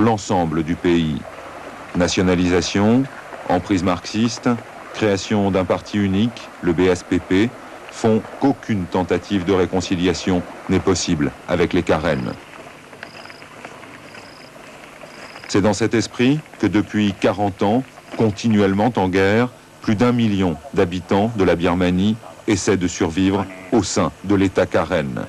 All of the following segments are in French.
l'ensemble du pays. Nationalisation, emprise marxiste, création d'un parti unique, le BSPP, font qu'aucune tentative de réconciliation n'est possible avec les Karen. C'est dans cet esprit que depuis 40 ans, continuellement en guerre, plus d'1 million d'habitants de la Birmanie essaient de survivre au sein de l'État Karen.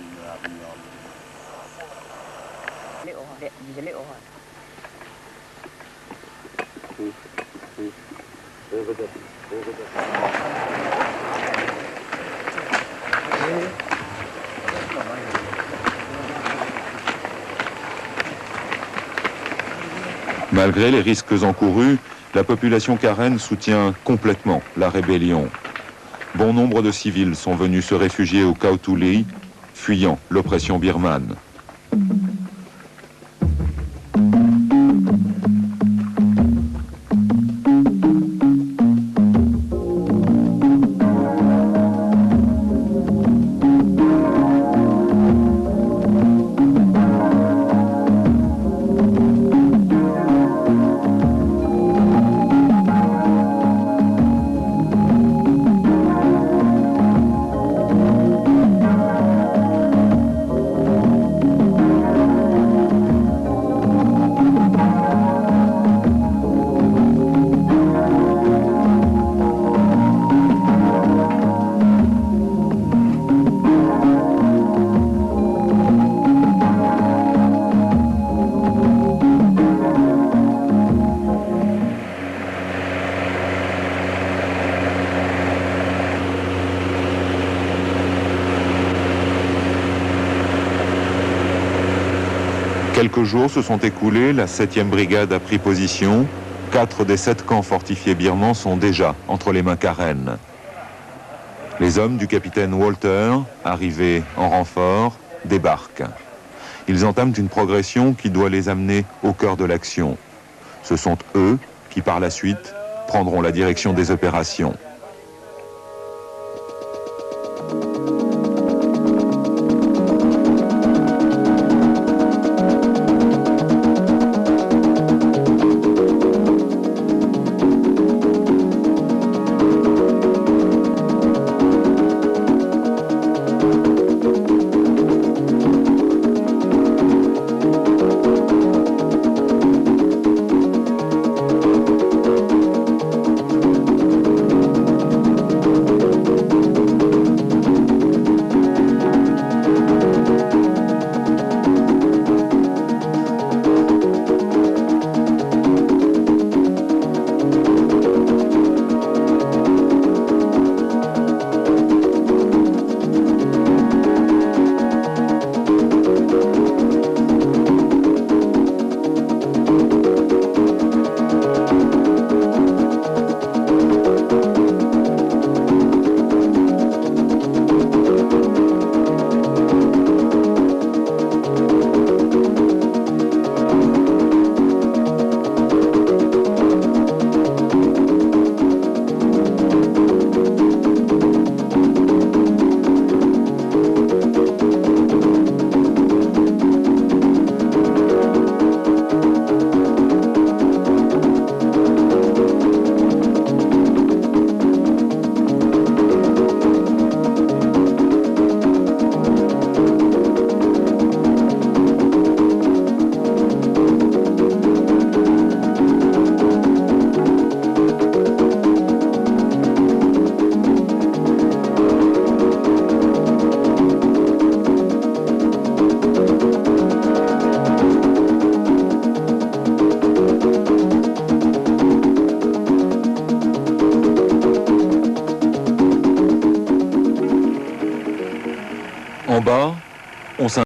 Malgré les risques encourus, la population karen soutient complètement la rébellion. Bon nombre de civils sont venus se réfugier au Khao Tuli, fuyant l'oppression birmane. Quelques jours se sont écoulés, la 7e brigade a pris position. 4 des 7 camps fortifiés birmans sont déjà entre les mains Karen. Les hommes du capitaine Walter, arrivés en renfort, débarquent. Ils entament une progression qui doit les amener au cœur de l'action. Ce sont eux qui, par la suite, prendront la direction des opérations. En bas, on s'installe.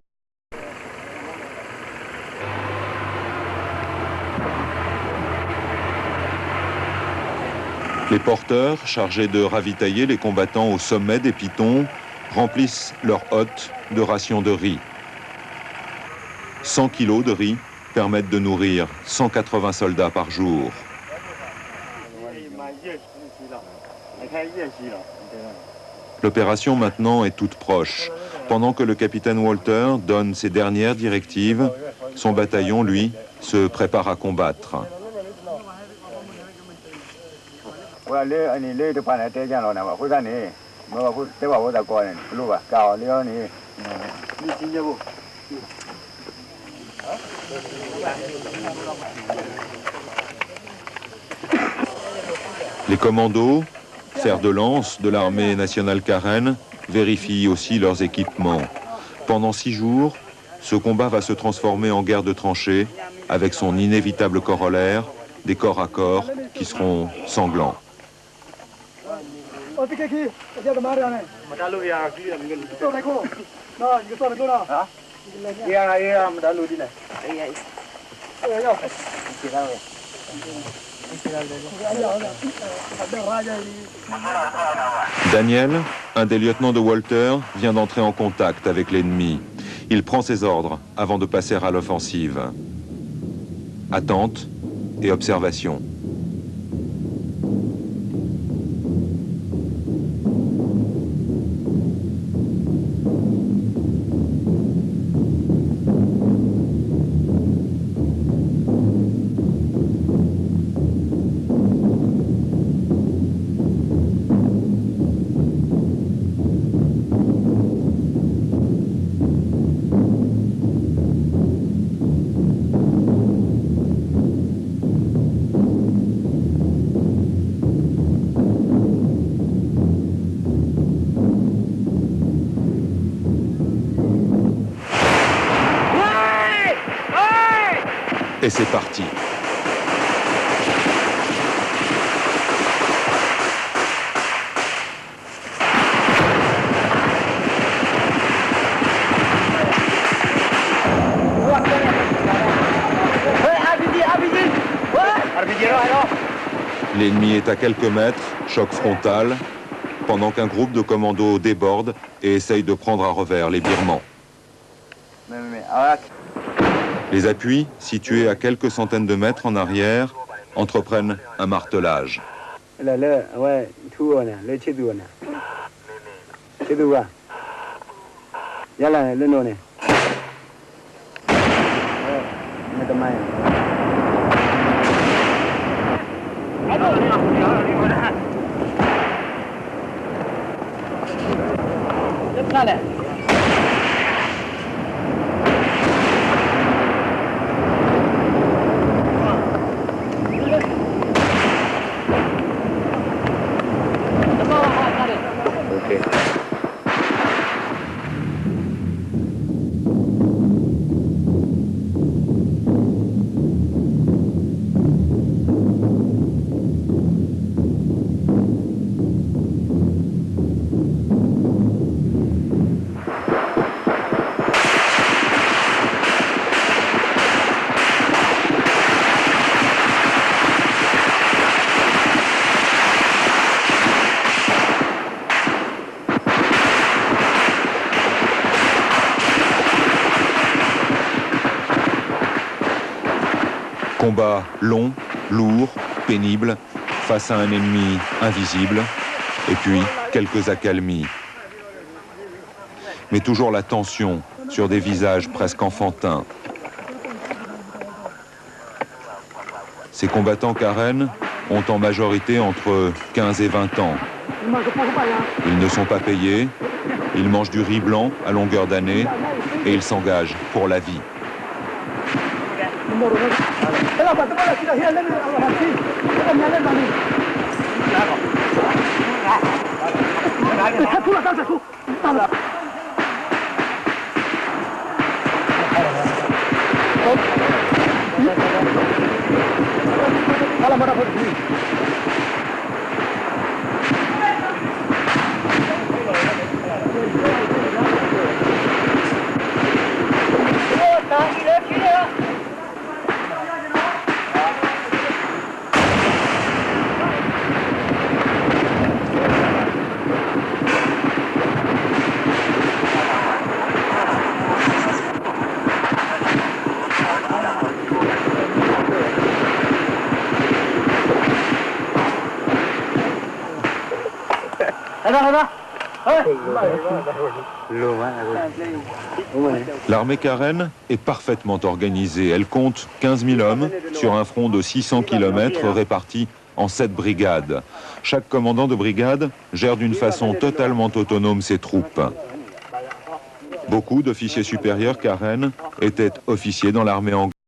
Les porteurs, chargés de ravitailler les combattants au sommet des pitons, remplissent leurs hottes de rations de riz. 100 kilos de riz permettent de nourrir 180 soldats par jour. L'opération maintenant est toute proche. Pendant que le capitaine Walter donne ses dernières directives, son bataillon, lui, se prépare à combattre. Les commandos, fers de lance de l'armée nationale Karen, vérifient aussi leurs équipements. Pendant 6 jours, ce combat va se transformer en guerre de tranchées, avec son inévitable corollaire, des corps à corps qui seront sanglants. Daniel, un des lieutenants de Walter, vient d'entrer en contact avec l'ennemi. Il prend ses ordres avant de passer à l'offensive. Attente et observation. Et c'est parti. L'ennemi est à quelques mètres, choc frontal, pendant qu'un groupe de commandos déborde et essaye de prendre à revers les Birmans. Les appuis, situés à quelques centaines de mètres en arrière, entreprennent un martelage. Combat long, lourd, pénible, face à un ennemi invisible, et puis quelques accalmies. Mais toujours la tension sur des visages presque enfantins. Ces combattants Karen ont en majorité entre 15 et 20 ans. Ils ne sont pas payés, ils mangent du riz blanc à longueur d'année et ils s'engagent pour la vie. L'armée Karen est parfaitement organisée. Elle compte 15 000 hommes sur un front de 600 km répartis en 7 brigades. Chaque commandant de brigade gère d'une façon totalement autonome ses troupes. Beaucoup d'officiers supérieurs Karen étaient officiers dans l'armée anglaise.